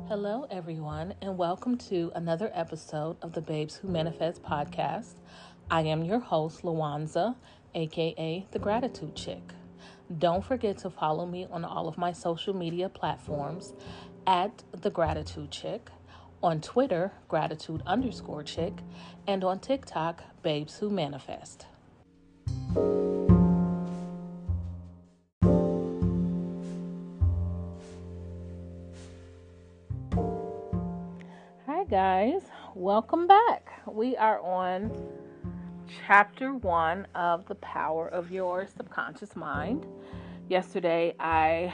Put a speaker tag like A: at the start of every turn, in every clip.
A: Hello, everyone, and welcome to another episode of the Babes Who Manifest podcast. I am your host, 𝗦𝗢𝗖𝗜𝗔, aka the Gratitude Chick. Don't forget to follow me on all of my social media platforms at the Gratitude Chick, on Twitter, Gratitude_Chick, and on TikTok, Babes Who Manifest. Hi guys, welcome back. We are on chapter 1 of The Power of Your Subconscious Mind. Yesterday I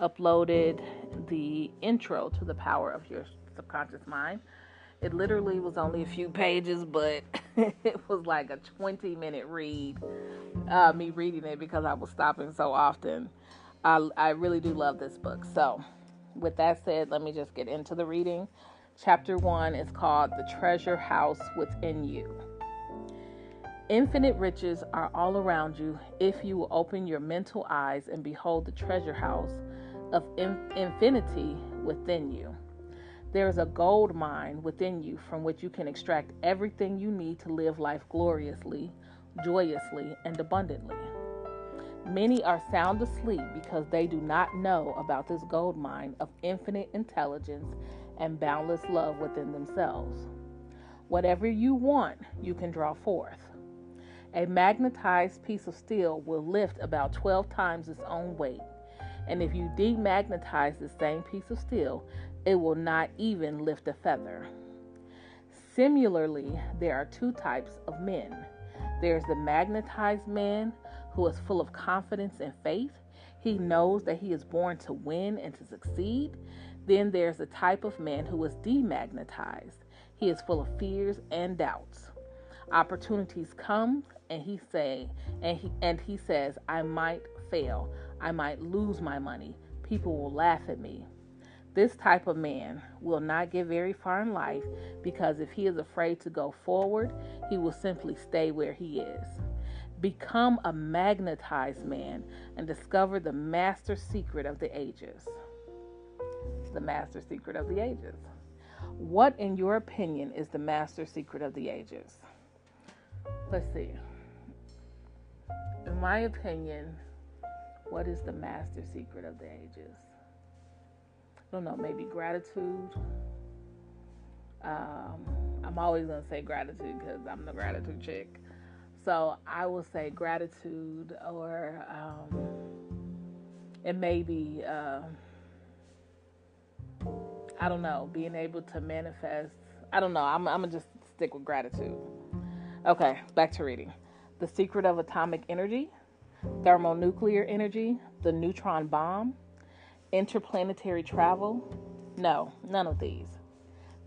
A: uploaded the intro to The Power of Your Subconscious Mind. It literally was only a few pages, but it was like a 20-minute read, me reading it because I was stopping so often. I really do love this book. So with that said, let me just get into the reading. Chapter 1 is called The Treasure House Within You. Infinite riches are all around you if you will open your mental eyes and behold the treasure house of infinity within you. There is a gold mine within you from which you can extract everything you need to live life gloriously, joyously, and abundantly. Many are sound asleep because they do not know about this gold mine of infinite intelligence and boundless love within themselves. Whatever you want, you can draw forth. A magnetized piece of steel will lift about 12 times its own weight, and if you demagnetize the same piece of steel, it will not even lift a feather. Similarly, there are two types of men. There's the magnetized man who is full of confidence and faith. He knows that he is born to win and to succeed. Then there's the type of man who is demagnetized. He is full of fears and doubts. Opportunities come and he says, I might fail. I might lose my money. People will laugh at me. This type of man will not get very far in life because if he is afraid to go forward, he will simply stay where he is. Become a magnetized man and discover the master secret of the ages. The master secret of the ages. What, in your opinion, is the master secret of the ages? Let's see. In my opinion, what is the master secret of the ages? I don't know, maybe gratitude. I'm always going to say gratitude because I'm the gratitude chick. So I will say gratitude, or it may be, I don't know, being able to manifest. I don't know. I'm going to just stick with gratitude. Okay, back to reading. The Secret of Atomic Energy, Thermonuclear Energy, the Neutron Bomb, Interplanetary Travel. No, none of these.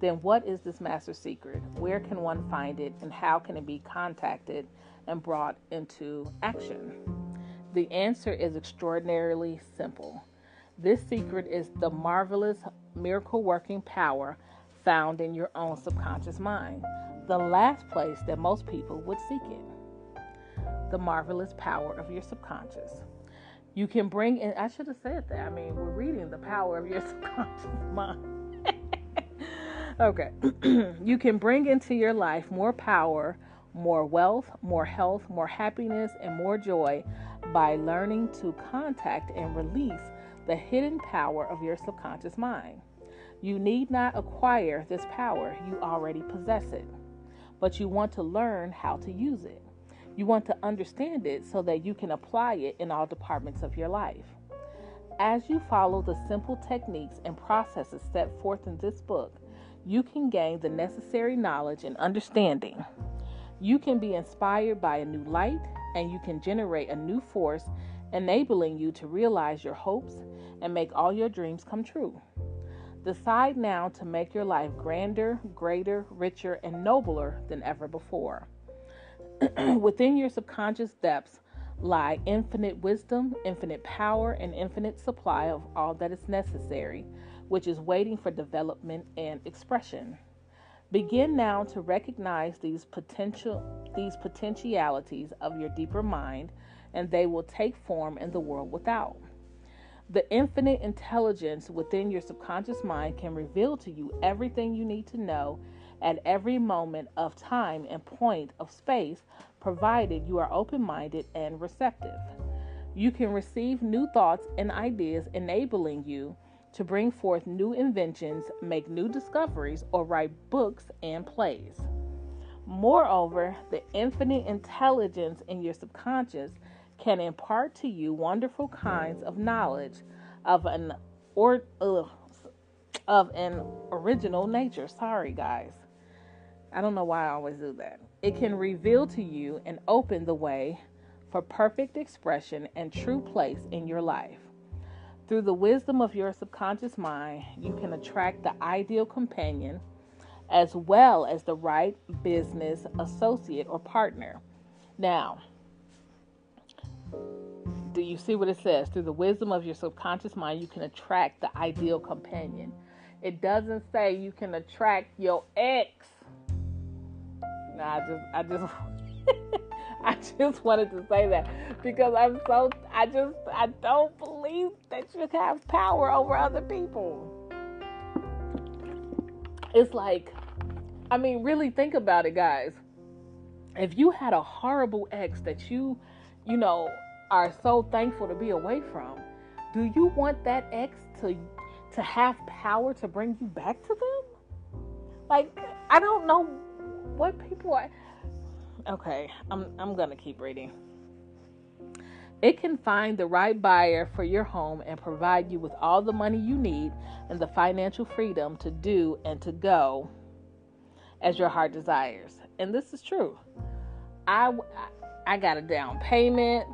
A: Then what is this master secret? Where can one find it, and how can it be contacted and brought into action? The answer is extraordinarily simple. This secret is the marvelous miracle-working power found in your own subconscious mind, the last place that most people would seek it. The marvelous power of your subconscious. You can bring in, I should have said that. I mean, we're reading the power of your subconscious mind. Okay. You can bring into your life more power, more wealth, more health, more happiness, and more joy by learning to contact and release the hidden power of your subconscious mind. You need not acquire this power. You already possess it. But you want to learn how to use it. You want to understand it so that you can apply it in all departments of your life. As you follow the simple techniques and processes set forth in this book, you can gain the necessary knowledge and understanding. You can be inspired by a new light, and you can generate a new force, enabling you to realize your hopes and make all your dreams come true. Decide now to make your life grander, greater, richer, and nobler than ever before. Within your subconscious depths lie infinite wisdom, infinite power, and infinite supply of all that is necessary, which is waiting for development and expression. Begin now to recognize these potentialities of your deeper mind, and they will take form in the world without. The infinite intelligence within your subconscious mind can reveal to you everything you need to know at every moment of time and point of space, provided you are open-minded and receptive. You can receive new thoughts and ideas, enabling you to bring forth new inventions, make new discoveries, or write books and plays. Moreover, the infinite intelligence in your subconscious can impart to you wonderful kinds of knowledge of an original nature. Sorry, guys. I don't know why I always do that. It can reveal to you and open the way for perfect expression and true place in your life. Through the wisdom of your subconscious mind, you can attract the ideal companion as well as the right business associate or partner. Now, do you see what it says? Through the wisdom of your subconscious mind, you can attract the ideal companion. It doesn't say you can attract your ex. I just wanted to say that because I don't believe that you have power over other people. It's like, really think about it, guys. If you had a horrible ex that you are so thankful to be away from, do you want that ex to have power to bring you back to them? Like, I don't know what people are. Okay, I'm gonna keep reading. It can find the right buyer for your home and provide you with all the money you need and the financial freedom to do and to go as your heart desires. And this is true. I got a down payment.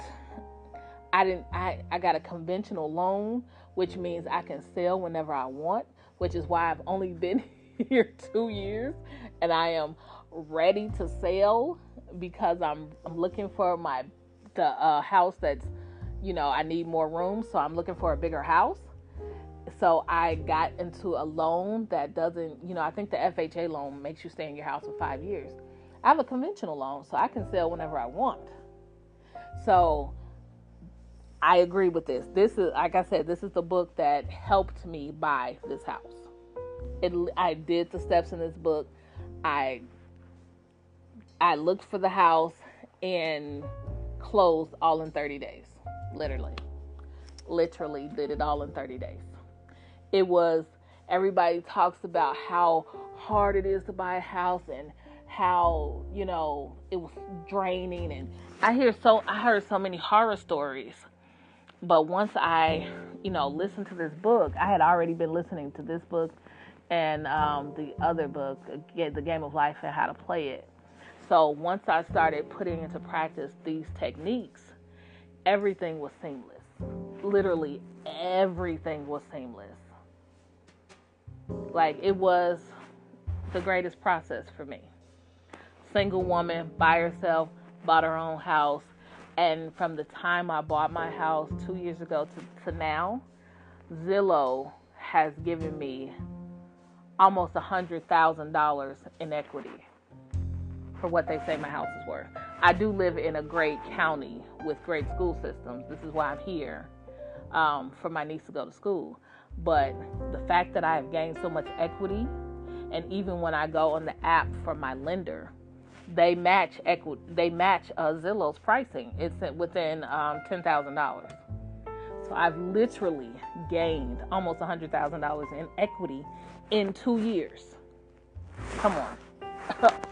A: I got a conventional loan, which means I can sell whenever I want, which is why I've only been here 2 years and I am ready to sell because I'm looking for the house that's, I need more room, so I'm looking for a bigger house. So I got into a loan that doesn't, I think the FHA loan makes you stay in your house for 5 years. I have a conventional loan, so I can sell whenever I want. So I agree with this. This is, like I said, this is the book that helped me buy this house. I did the steps in this book. I looked for the house and closed all in 30 days. Literally did it all in 30 days. It was, everybody talks about how hard it is to buy a house and how, it was draining. And I heard so many horror stories. But once I, listened to this book, I had already been listening to this book and the other book, The Game of Life and How to Play It. So once I started putting into practice these techniques, everything was seamless. Literally everything was seamless. Like, it was the greatest process for me. Single woman, by herself, bought her own house. And from the time I bought my house 2 years ago to now, Zillow has given me almost $100,000 in equity for what they say my house is worth. I do live in a great county with great school systems. This is why I'm here, for my niece to go to school. But the fact that I have gained so much equity, and even when I go on the app for my lender, they match Zillow's pricing. It's within $10,000. So I've literally gained almost $100,000 in equity in 2 years. Come on.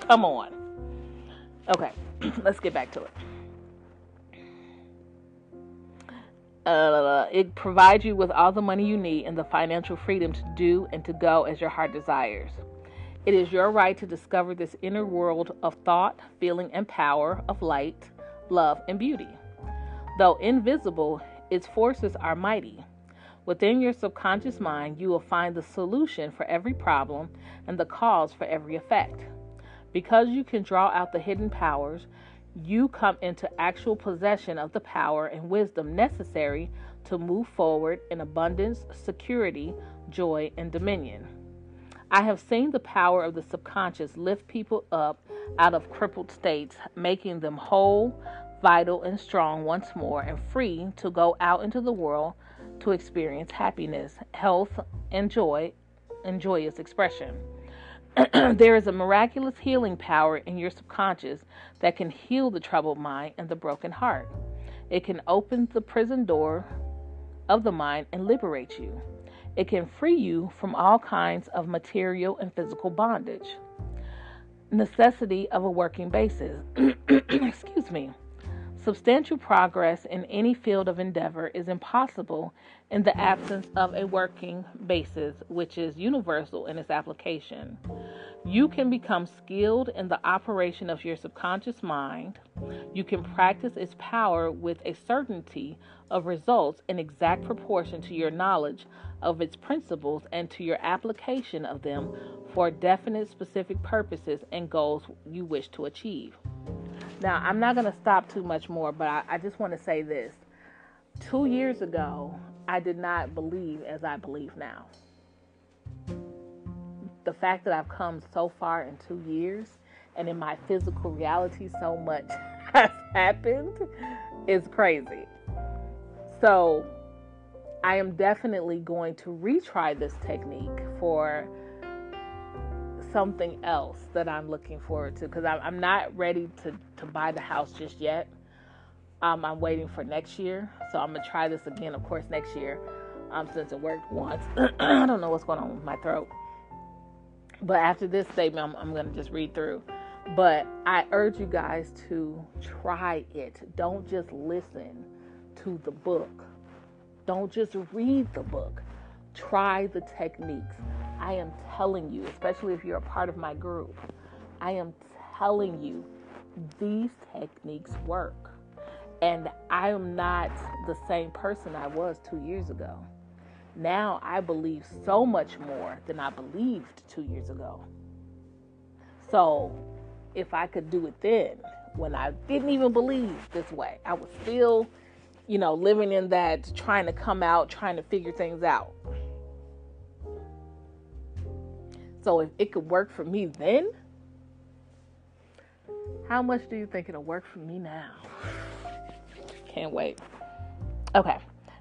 A: Come on. Okay, let's get back to it. It provides you with all the money you need and the financial freedom to do and to go as your heart desires. It is your right to discover this inner world of thought, feeling, and power of light, love, and beauty. Though invisible, its forces are mighty. Within your subconscious mind, you will find the solution for every problem and the cause for every effect. Because you can draw out the hidden powers, you come into actual possession of the power and wisdom necessary to move forward in abundance, security, joy, and dominion. I have seen the power of the subconscious lift people up out of crippled states, making them whole, vital, and strong once more, and free to go out into the world to experience happiness, health, and joy, and joyous expression. There is a miraculous healing power in your subconscious that can heal the troubled mind and the broken heart. It can open the prison door of the mind and liberate you. It can free you from all kinds of material and physical bondage. Necessity of a working basis. Excuse me. Substantial progress in any field of endeavor is impossible in the absence of a working basis, which is universal in its application. You can become skilled in the operation of your subconscious mind. You can practice its power with a certainty of results in exact proportion to your knowledge of its principles and to your application of them for definite specific purposes and goals you wish to achieve. Now, I'm not going to stop too much more, but I just want to say this. 2 years ago, I did not believe as I believe now. The fact that I've come so far in 2 years and in my physical reality so much has happened is crazy. So I am definitely going to retry this technique for something else that I'm looking forward to, because I'm not ready to buy the house just yet. I'm waiting for next year, so I'm gonna try this again, of course, next year, since it worked once. I don't know what's going on with my throat, but after this statement, I'm gonna just read through. But I urge you guys to try it. Don't just listen to the book. Don't just read the book. Try the techniques. I am telling you, especially if you're a part of my group, I am telling you, these techniques work. And I am not the same person I was 2 years ago. Now I believe so much more than I believed 2 years ago. So if I could do it then, when I didn't even believe this way, I was still, living in that, trying to come out, trying to figure things out. So if it could work for me then, how much do you think it'll work for me now? Can't wait. Okay.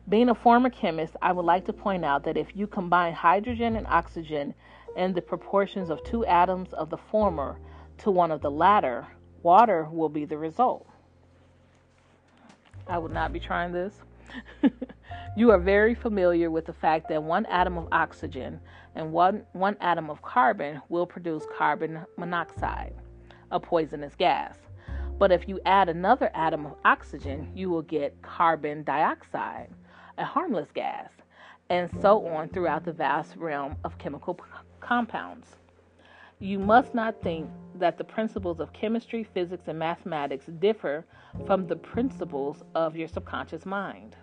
A: Being a former chemist, I would like to point out that if you combine hydrogen and oxygen in the proportions of 2 atoms of the former to one of the latter, water will be the result. I would not be trying this. You are very familiar with the fact that 1 atom of oxygen and one atom of carbon will produce carbon monoxide, a poisonous gas. But if you add another atom of oxygen, you will get carbon dioxide, a harmless gas, and so on throughout the vast realm of chemical compounds. You must not think that the principles of chemistry, physics, and mathematics differ from the principles of your subconscious mind.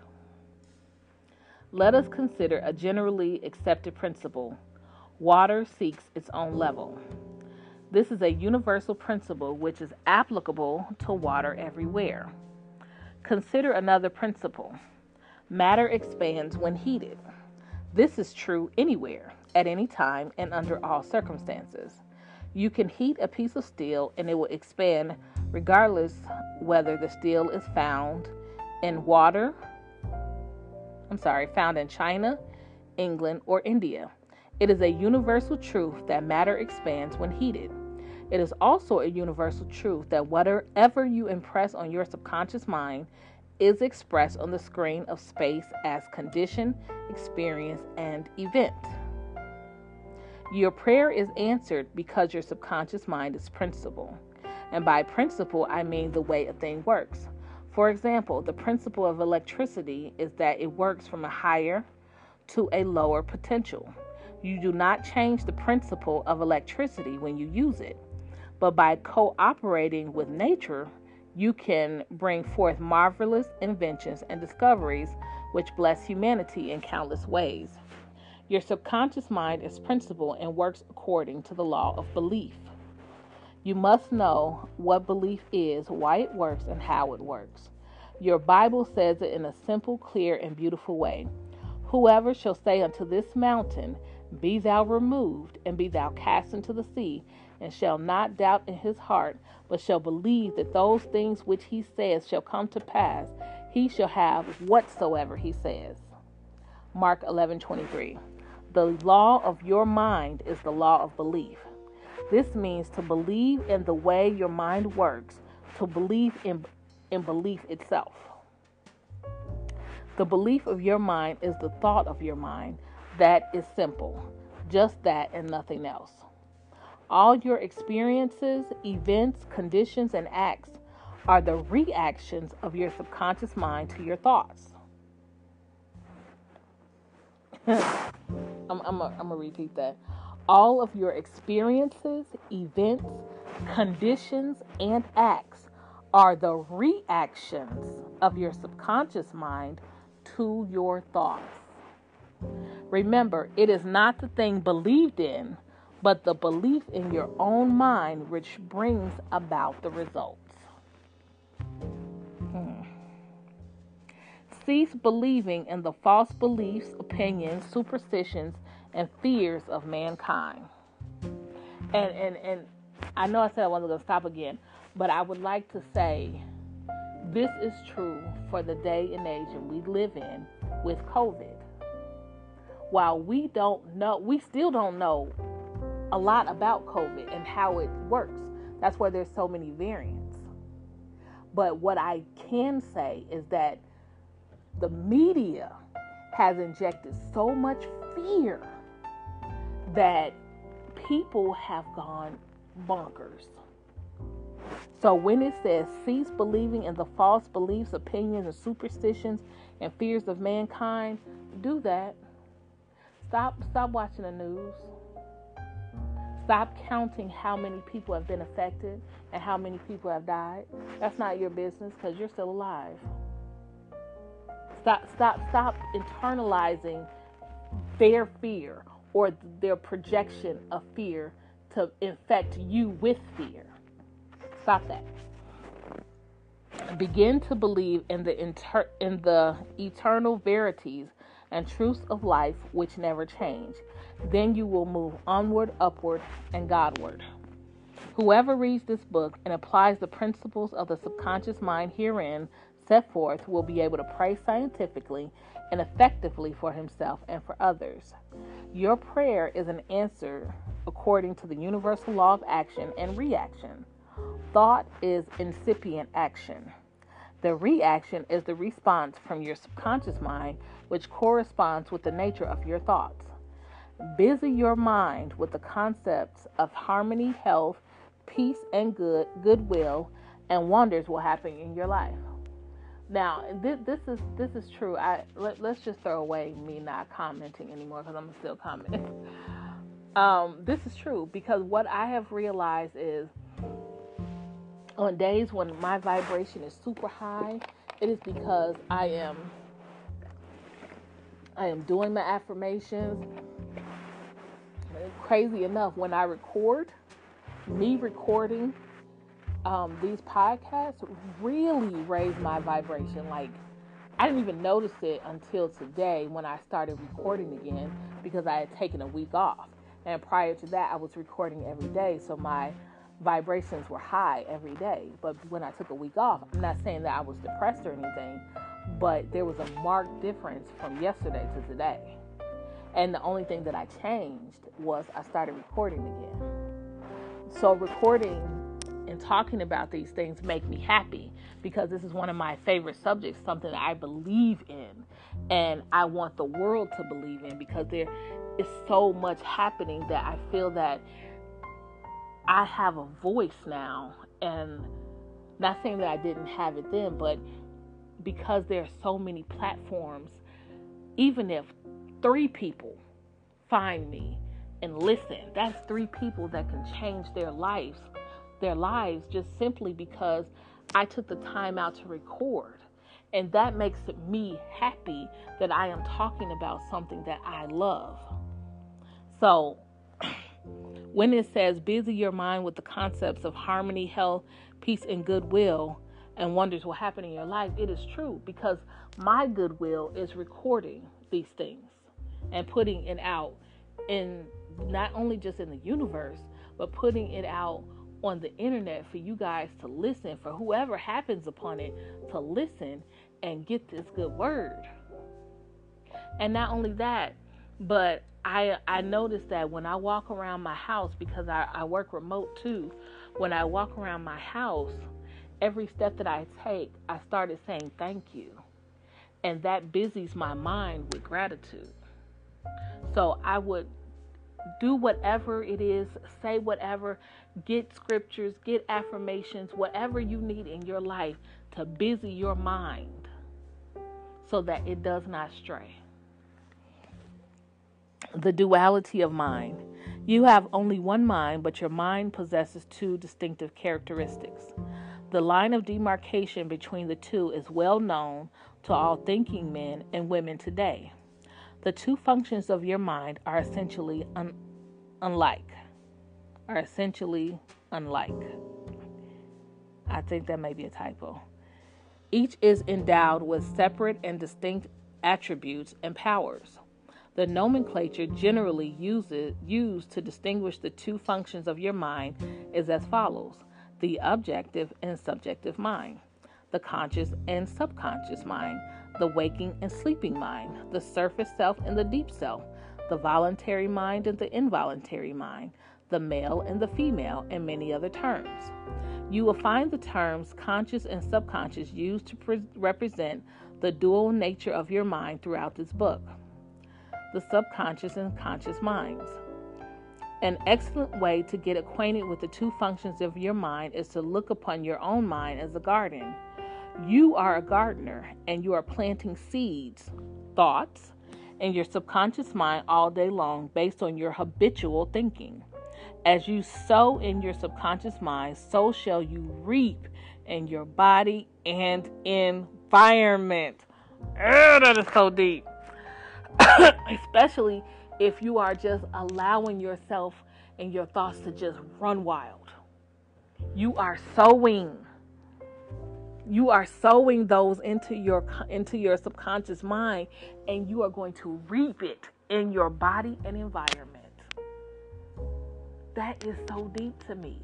A: Let us consider a generally accepted principle. Water seeks its own level. This is a universal principle which is applicable to water everywhere. Consider another principle. Matter expands when heated. This is true anywhere, at any time, and under all circumstances. You can heat a piece of steel and it will expand regardless whether the steel is found in China, England, or India. It is a universal truth that matter expands when heated. It is also a universal truth that whatever you impress on your subconscious mind is expressed on the screen of space as condition, experience, and event. Your prayer is answered because your subconscious mind is principle. And by principle, I mean the way a thing works. For example, the principle of electricity is that it works from a higher to a lower potential. You do not change the principle of electricity when you use it, but by cooperating with nature, you can bring forth marvelous inventions and discoveries which bless humanity in countless ways. Your subconscious mind is principle and works according to the law of belief. You must know what belief is, why it works, and how it works. Your Bible says it in a simple, clear, and beautiful way. Whoever shall say unto this mountain, Be thou removed, and be thou cast into the sea, and shall not doubt in his heart, but shall believe that those things which he says shall come to pass, he shall have whatsoever he says. Mark 11:23. The law of your mind is the law of belief. This means to believe in the way your mind works, to believe in belief itself. The belief of your mind is the thought of your mind. That is simple. Just that and nothing else. All your experiences, events, conditions, and acts are the reactions of your subconscious mind to your thoughts. I'm gonna repeat that. All of your experiences, events, conditions, and acts are the reactions of your subconscious mind to your thoughts. Remember, it is not the thing believed in, but the belief in your own mind which brings about the results. Cease believing in the false beliefs, opinions, superstitions, and fears of mankind. And I know I said I wasn't going to stop again, but I would like to say this is true for the day and age that we live in with COVID. While we still don't know a lot about COVID and how it works. That's why there's so many variants. But what I can say is that the media has injected so much fear that people have gone bonkers. So when it says cease believing in the false beliefs, opinions, and superstitions and fears of mankind, do that. Stop watching the news. Stop counting how many people have been affected and how many people have died. That's not your business because you're still alive. Stop internalizing their fear or their projection of fear to infect you with fear. Stop that. Begin to believe in the eternal verities and truths of life which never change. Then you will move onward, upward, and Godward. Whoever reads this book and applies the principles of the subconscious mind herein set forth will be able to pray scientifically and effectively for himself and for others. Your prayer is an answer according to the universal law of action and reaction. Thought is incipient action. The reaction is the response from your subconscious mind, which corresponds with the nature of your thoughts. Busy your mind with the concepts of harmony, health, peace, and goodwill, and wonders will happen in your life. Now, this is true. Let's just throw away me not commenting anymore because I'm still commenting. This is true because what I have realized is on days when my vibration is super high, it is because I am doing my affirmations. Crazy enough, when I recording these podcasts really raised my vibration. Like, I didn't even notice it until today when I started recording again because I had taken a week off. And prior to that, I was recording every day, so my vibrations were high every day. But when I took a week off, I'm not saying that I was depressed or anything, but there was a marked difference from yesterday to today. And the only thing that I changed was I started recording again. So recording and talking about these things make me happy because this is one of my favorite subjects, something that I believe in and I want the world to believe in because there is so much happening that I feel that I have a voice now. And not saying that I didn't have it then, but because there are so many platforms, even if 3 people find me and listen, that's 3 people that can change their lives just simply because I took the time out to record. And that makes me happy that I am talking about something that I love. So when it says busy your mind with the concepts of harmony, health, peace, and goodwill, and wonders will happen in your life, it is true because my goodwill is recording these things and putting it out in not only just in the universe, but putting it out on the internet for you guys to listen, for whoever happens upon it to listen and get this good word. And not only that, but I noticed that when I walk around my house, because I work remote too, when I walk around my house, every step that I take, I started saying thank you. And that busies my mind with gratitude. So I would do whatever it is, say whatever, get scriptures, get affirmations, whatever you need in your life to busy your mind so that it does not stray. The duality of mind. You have only one mind, but your mind possesses two distinctive characteristics. The line of demarcation between the two is well known to all thinking men and women today. The two functions of your mind are essentially unlike. I think that may be a typo. Each is endowed with separate and distinct attributes and powers. The nomenclature generally used to distinguish the two functions of your mind is as follows: the objective and subjective mind, the conscious and subconscious mind, the waking and sleeping mind, the surface self and the deep self, the voluntary mind and the involuntary mind, the male and the female, and many other terms. You will find the terms conscious and subconscious used to represent the dual nature of your mind throughout this book. The subconscious and conscious minds. An excellent way to get acquainted with the two functions of your mind is to look upon your own mind as a garden. You are a gardener, and you are planting seeds, thoughts, in your subconscious mind all day long based on your habitual thinking. As you sow in your subconscious mind, so shall you reap in your body and environment. That is so deep. Especially if you are just allowing yourself and your thoughts to just run wild. You are sowing those into your subconscious mind, and you are going to reap it in your body and environment. That is so deep to me.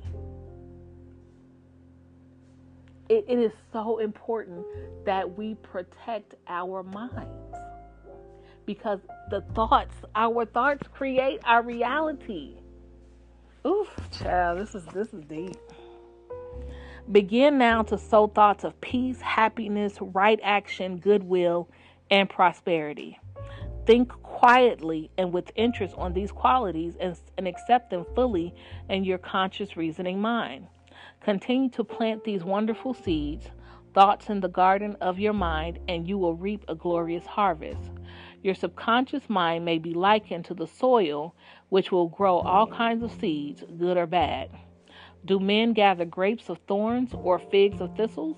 A: It is so important that we protect our minds, because our thoughts create our reality. Oof, child, this is deep. Begin now to sow thoughts of peace, happiness, right action, goodwill, and prosperity. Think quietly and with interest on these qualities and accept them fully in your conscious reasoning mind. Continue to plant these wonderful seeds, thoughts in the garden of your mind, and you will reap a glorious harvest. Your subconscious mind may be likened to the soil, which will grow all kinds of seeds, good or bad. Do men gather grapes of thorns or figs of thistles?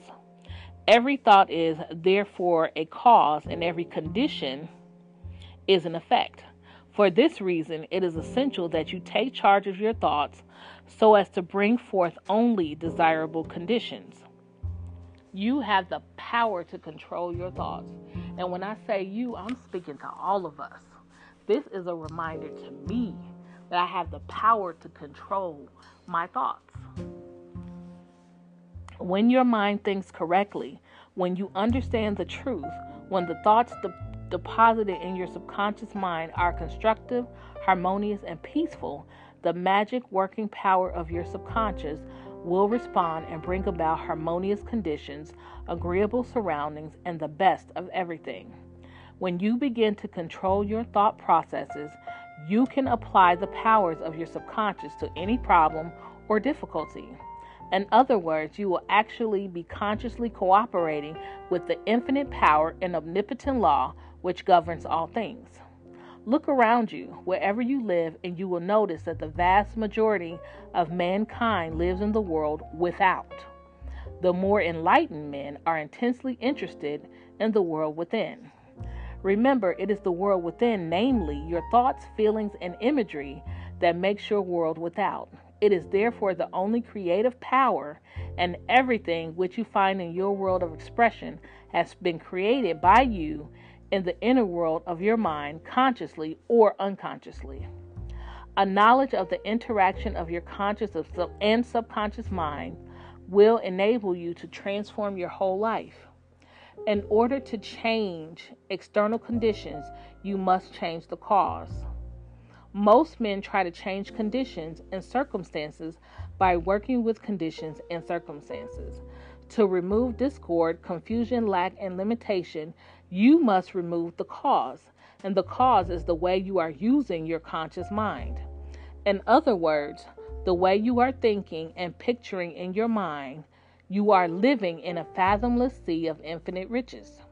A: Every thought is therefore a cause, and every condition is an effect. For this reason, it is essential that you take charge of your thoughts so as to bring forth only desirable conditions. You have the power to control your thoughts. And when I say you, I'm speaking to all of us. This is a reminder to me that I have the power to control my thoughts. When your mind thinks correctly, when you understand the truth, when the thoughts deposited in your subconscious mind are constructive, harmonious, and peaceful, the magic working power of your subconscious will respond and bring about harmonious conditions, agreeable surroundings, and the best of everything. When you begin to control your thought processes, you can apply the powers of your subconscious to any problem or difficulty. In other words, you will actually be consciously cooperating with the infinite power and omnipotent law which governs all things. Look around you, wherever you live, and you will notice that the vast majority of mankind lives in the world without. The more enlightened men are intensely interested in the world within. Remember, it is the world within, namely your thoughts, feelings, and imagery, that makes your world without. It is therefore the only creative power, and everything which you find in your world of expression has been created by you in the inner world of your mind, consciously or unconsciously. A knowledge of the interaction of your conscious and subconscious mind will enable you to transform your whole life. In order to change external conditions, you must change the cause. Most men try to change conditions and circumstances by working with conditions and circumstances. To remove discord, confusion, lack, and limitation, you must remove the cause. And the cause is the way you are using your conscious mind. In other words, the way you are thinking and picturing in your mind, you are living in a fathomless sea of infinite riches.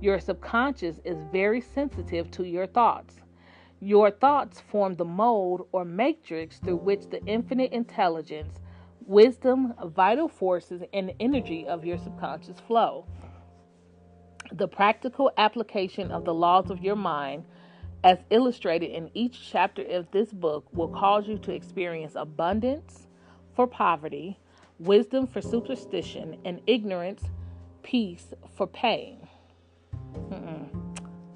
A: Your subconscious is very sensitive to your thoughts. Your thoughts form the mold or matrix through which the infinite intelligence, wisdom, vital forces, and energy of your subconscious flow. The practical application of the laws of your mind, as illustrated in each chapter of this book, will cause you to experience abundance for poverty, wisdom for superstition, and ignorance, peace for pain.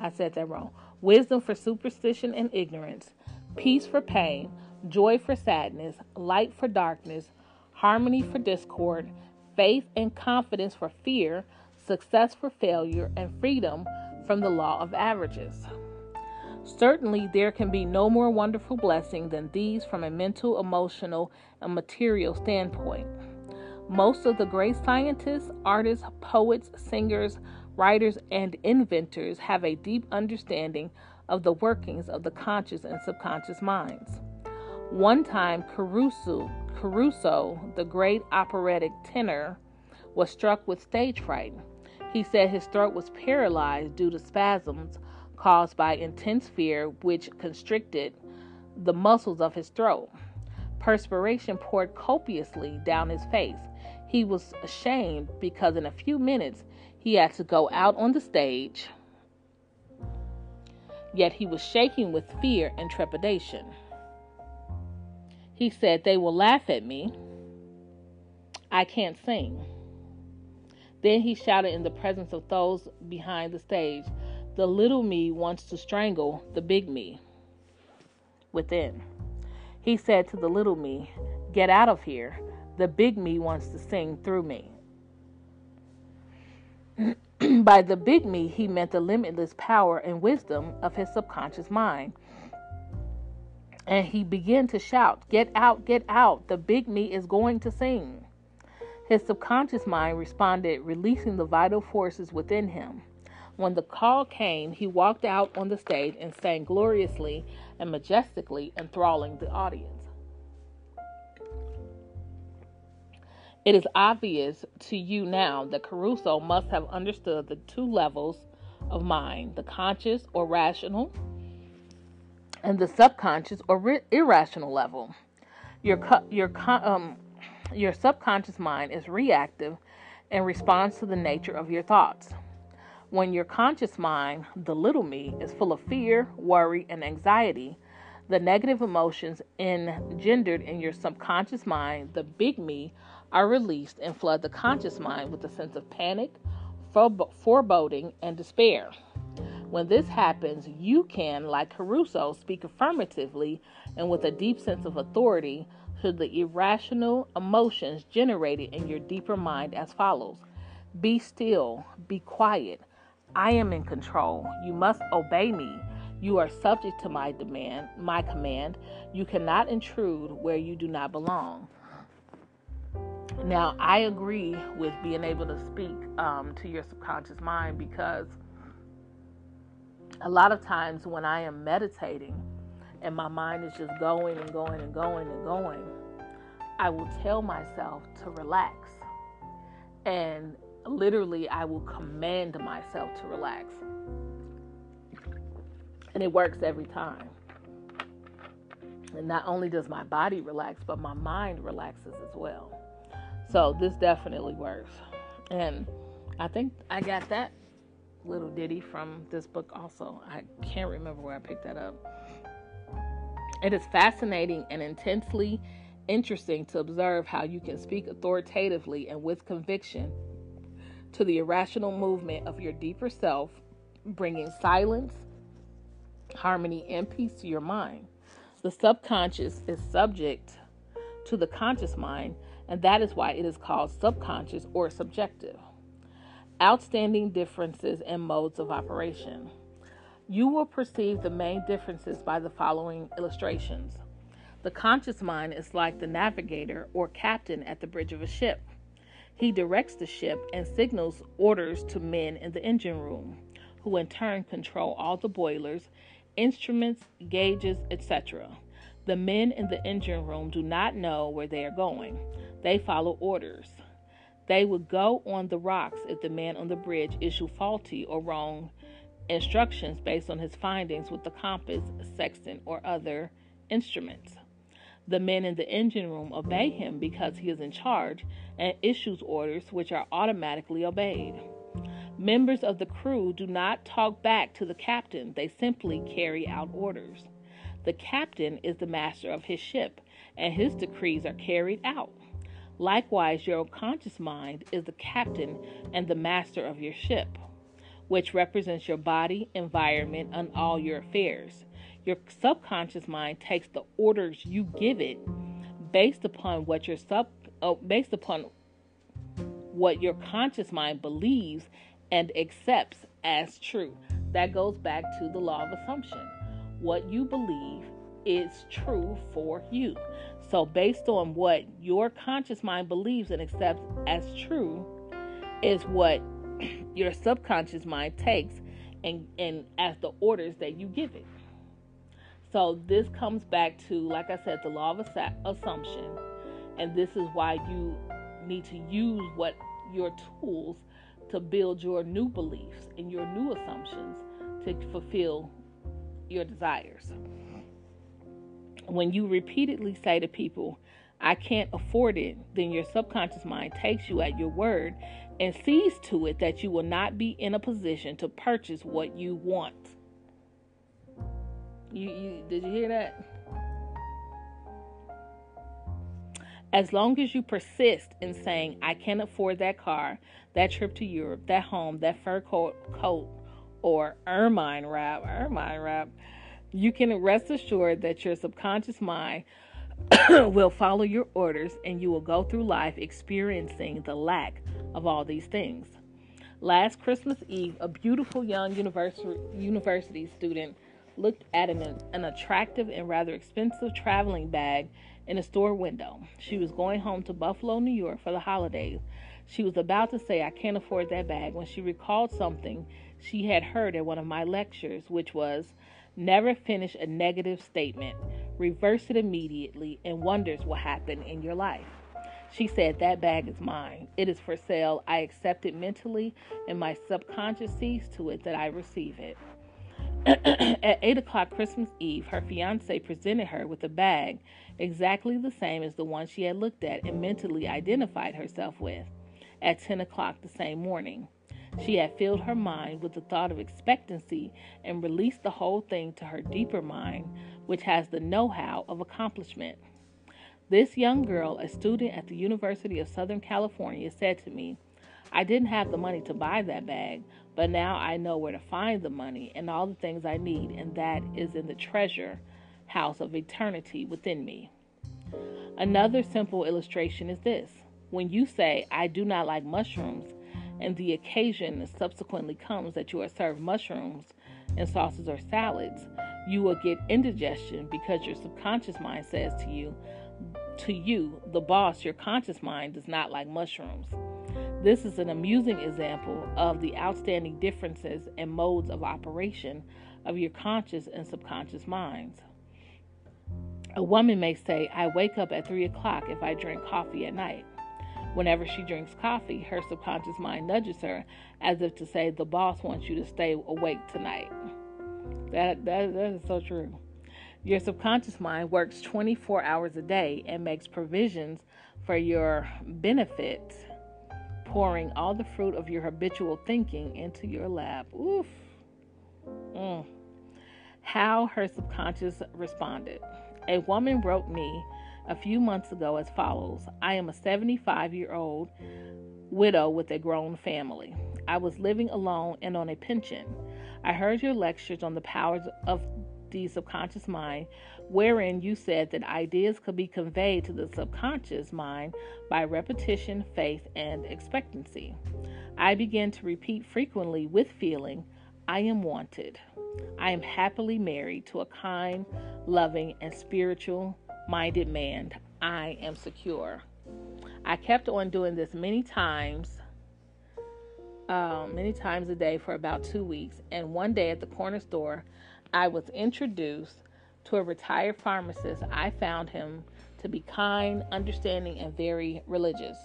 A: I said that wrong. Wisdom for superstition and ignorance, peace for pain, joy for sadness, light for darkness, harmony for discord, faith and confidence for fear, success for failure, and freedom from the law of averages. Certainly, there can be no more wonderful blessing than these from a mental, emotional, and material standpoint. Most of the great scientists, artists, poets, singers, writers, and inventors have a deep understanding of the workings of the conscious and subconscious minds. One time, Caruso, the great operatic tenor, was struck with stage fright. He said his throat was paralyzed due to spasms caused by intense fear, which constricted the muscles of his throat. Perspiration poured copiously down his face. He was ashamed because in a few minutes he had to go out on the stage, yet he was shaking with fear and trepidation. He said, "They will laugh at me. I can't sing." Then he shouted in the presence of those behind the stage, "The little me wants to strangle the big me within." He said to the little me, "Get out of here. The big me wants to sing through me." By the big me, he meant the limitless power and wisdom of his subconscious mind. And he began to shout, "Get out, get out. The big me is going to sing." His subconscious mind responded, releasing the vital forces within him. When the call came, he walked out on the stage and sang gloriously and majestically, enthralling the audience. It is obvious to you now that Caruso must have understood the two levels of mind, the conscious or rational and the subconscious or irrational level. Your subconscious mind is reactive and responds to the nature of your thoughts. When your conscious mind, the little me, is full of fear, worry, and anxiety, the negative emotions engendered in your subconscious mind, the big me, are released and flood the conscious mind with a sense of panic, foreboding, and despair. When this happens, you can, like Caruso, speak affirmatively and with a deep sense of authority to the irrational emotions generated in your deeper mind as follows: "Be still, be quiet. I am in control. You must obey me. You are subject to my command. You cannot intrude where you do not belong." Now, I agree with being able to speak to your subconscious mind, because a lot of times when I am meditating and my mind is just going and going and going and going, I will tell myself to relax. And literally, I will command myself to relax. And it works every time. And not only does my body relax, but my mind relaxes as well. So this definitely works. And I think I got that little ditty from this book also. I can't remember where I picked that up. It is fascinating and intensely interesting to observe how you can speak authoritatively and with conviction to the irrational movement of your deeper self, bringing silence, harmony, and peace to your mind. The subconscious is subject to the conscious mind, and that is why it is called subconscious or subjective. Outstanding differences and modes of operation. You will perceive the main differences by the following illustrations. The conscious mind is like the navigator or captain at the bridge of a ship. He directs the ship and signals orders to men in the engine room, who in turn control all the boilers, instruments, gauges, etc. The men in the engine room do not know where they are going. They follow orders. They would go on the rocks if the man on the bridge issued faulty or wrong instructions based on his findings with the compass, sextant, or other instruments. The men in the engine room obey him because he is in charge and issues orders which are automatically obeyed. Members of the crew do not talk back to the captain, they simply carry out orders. The captain is the master of his ship, and his decrees are carried out. Likewise, your conscious mind is the captain and the master of your ship, which represents your body, environment, and all your affairs. Your subconscious mind takes the orders you give it based upon what your conscious mind believes and accepts as true. That goes back to the law of assumption. What you believe is true for you. So based on what your conscious mind believes and accepts as true is what your subconscious mind takes and as the orders that you give it. So this comes back to, like I said, the law of assumption. And this is why you need to use your tools to build your new beliefs and your new assumptions to fulfill your desires. When you repeatedly say to people, I can't afford it, then your subconscious mind takes you at your word and sees to it that you will not be in a position to purchase what you want. Did you hear that? As long as you persist in saying, I can't afford that car, that trip to Europe, that home, that fur coat, or ermine wrap, you can rest assured that your subconscious mind will follow your orders and you will go through life experiencing the lack of all these things. Last Christmas Eve, a beautiful young university student looked at an attractive and rather expensive traveling bag in a store window. She was going home to Buffalo, New York for the holidays. She was about to say, I can't afford that bag, when she recalled something she had heard at one of my lectures, which was, never finish a negative statement, reverse it immediately, and wonders what happened in your life. She said, that bag is mine. It is for sale. I accept it mentally, and my subconscious sees to it that I receive it. At 8 o'clock Christmas Eve, her fiance presented her with a bag exactly the same as the one she had looked at and mentally identified herself with. At 10 o'clock the same morning, she had filled her mind with the thought of expectancy and released the whole thing to her deeper mind, which has the know-how of accomplishment. This young girl, a student at the University of Southern California, said to me, I didn't have the money to buy that bag, but now I know where to find the money and all the things I need, and that is in the treasure house of eternity within me. Another simple illustration is this. When you say, I do not like mushrooms, and the occasion subsequently comes that you are served mushrooms and sauces or salads, you will get indigestion because your subconscious mind says to you, the boss, your conscious mind does not like mushrooms. This is an amusing example of the outstanding differences and modes of operation of your conscious and subconscious minds. A woman may say, I wake up at 3 o'clock if I drink coffee at night. Whenever she drinks coffee, her subconscious mind nudges her as if to say, the boss wants you to stay awake tonight. That is so true. Your subconscious mind works 24 hours a day and makes provisions for your benefit, pouring all the fruit of your habitual thinking into your lap. Oof. How her subconscious responded. A woman wrote me a few months ago as follows. I am a 75-year-old widow with a grown family. I was living alone and on a pension. I heard your lectures on the powers of the subconscious mind, wherein you said that ideas could be conveyed to the subconscious mind by repetition, faith, and expectancy. I began to repeat frequently with feeling, I am wanted. I am happily married to a kind, loving, and spiritual-minded man. I am secure. I kept on doing this many times a day for about 2 weeks. And one day at the corner store, I was introduced to a retired pharmacist. I found him to be kind, understanding, and very religious.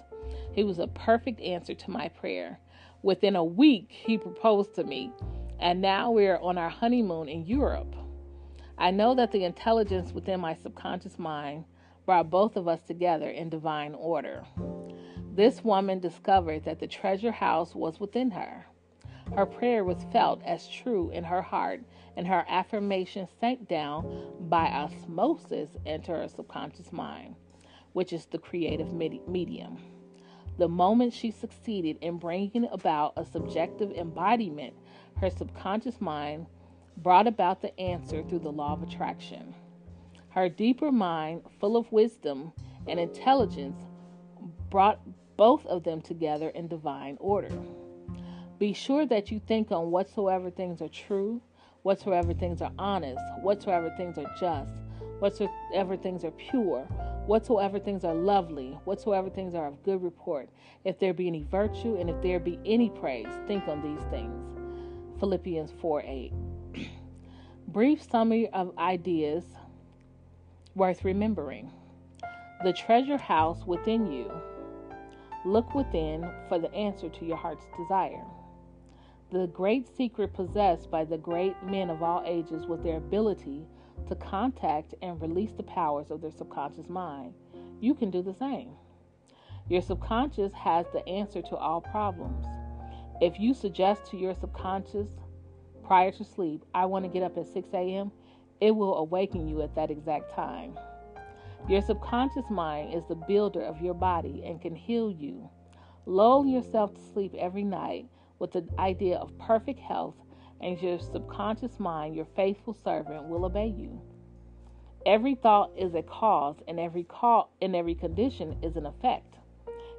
A: He was a perfect answer to my prayer. Within a week, he proposed to me, and now we're on our honeymoon in Europe. I know that the intelligence within my subconscious mind brought both of us together in divine order. This woman discovered that the treasure house was within her. Her prayer was felt as true in her heart, and her affirmation sank down by osmosis into her subconscious mind, which is the creative medium. The moment she succeeded in bringing about a subjective embodiment, her subconscious mind brought about the answer through the law of attraction. Her deeper mind, full of wisdom and intelligence, brought both of them together in divine order. Be sure that you think on whatsoever things are true, whatsoever things are honest, whatsoever things are just, whatsoever things are pure, whatsoever things are lovely, whatsoever things are of good report. If there be any virtue and if there be any praise, think on these things. Philippians 4:8. Brief summary of ideas worth remembering. The treasure house within you. Look within for the answer to your heart's desire. The great secret possessed by the great men of all ages was their ability to contact and release the powers of their subconscious mind. You can do the same. Your subconscious has the answer to all problems. If you suggest to your subconscious prior to sleep, I want to get up at 6 a.m., it will awaken you at that exact time. Your subconscious mind is the builder of your body and can heal you. Lull yourself to sleep every night with the idea of perfect health, and your subconscious mind, your faithful servant, will obey you. Every thought is a cause, and every condition is an effect.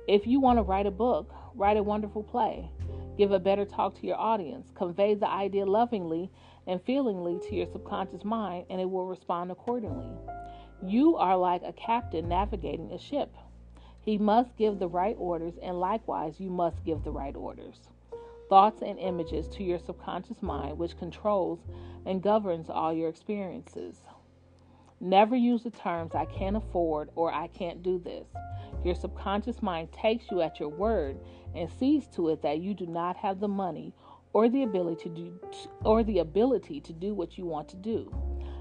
A: If you want to write a book, write a wonderful play, give a better talk to your audience, convey the idea lovingly and feelingly to your subconscious mind, and it will respond accordingly. You are like a captain navigating a ship. He must give the right orders, and likewise, you must give the right orders. Thoughts and images to your subconscious mind, which controls and governs all your experiences. Never use the terms, I can't afford or I can't do this. Your subconscious mind takes you at your word and sees to it that you do not have the money or the ability to do what you want to do.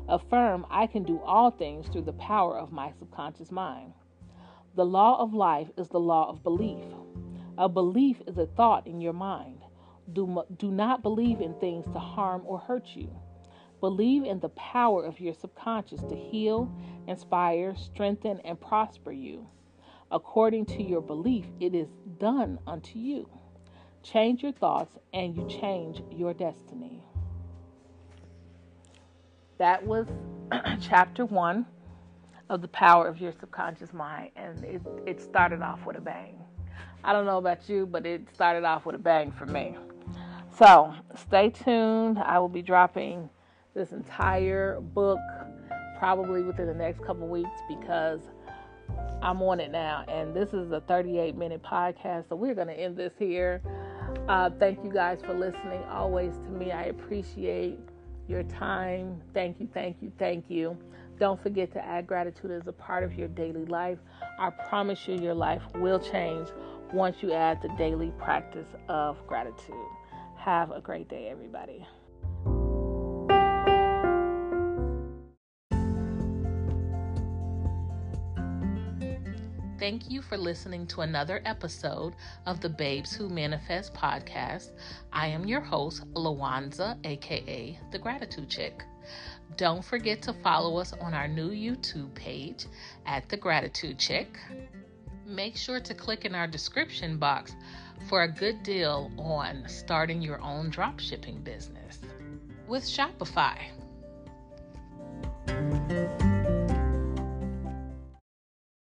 A: Affirm, I can do all things through the power of my subconscious mind. The law of life is the law of belief. A belief is a thought in your mind. Do not believe in things to harm or hurt you. Believe in the power of your subconscious to heal, inspire, strengthen, and prosper you. According to your belief, it is done unto you. Change your thoughts and you change your destiny. That was chapter 1 of The Power of Your Subconscious Mind, and it started off with a bang. I don't know about you, but it started off with a bang for me. So stay tuned. I will be dropping this entire book probably within the next couple weeks because I'm on it now, and this is a 38-minute podcast, so we're going to end this here. Thank you guys for listening always to me. I appreciate your time. Thank you, thank you, thank you. Don't forget to add gratitude as a part of your daily life. I promise you your life will change once you add the daily practice of gratitude. Have a great day, everybody. Thank you for listening to another episode of the Babes Who Manifest podcast. I am your host, 𝗦𝗢𝗖𝗜𝗔𝗟, aka The Gratitude Chick. Don't forget to follow us on our new YouTube page at The Gratitude Chick. Make sure to click in our description box for a good deal on starting your own dropshipping business with Shopify.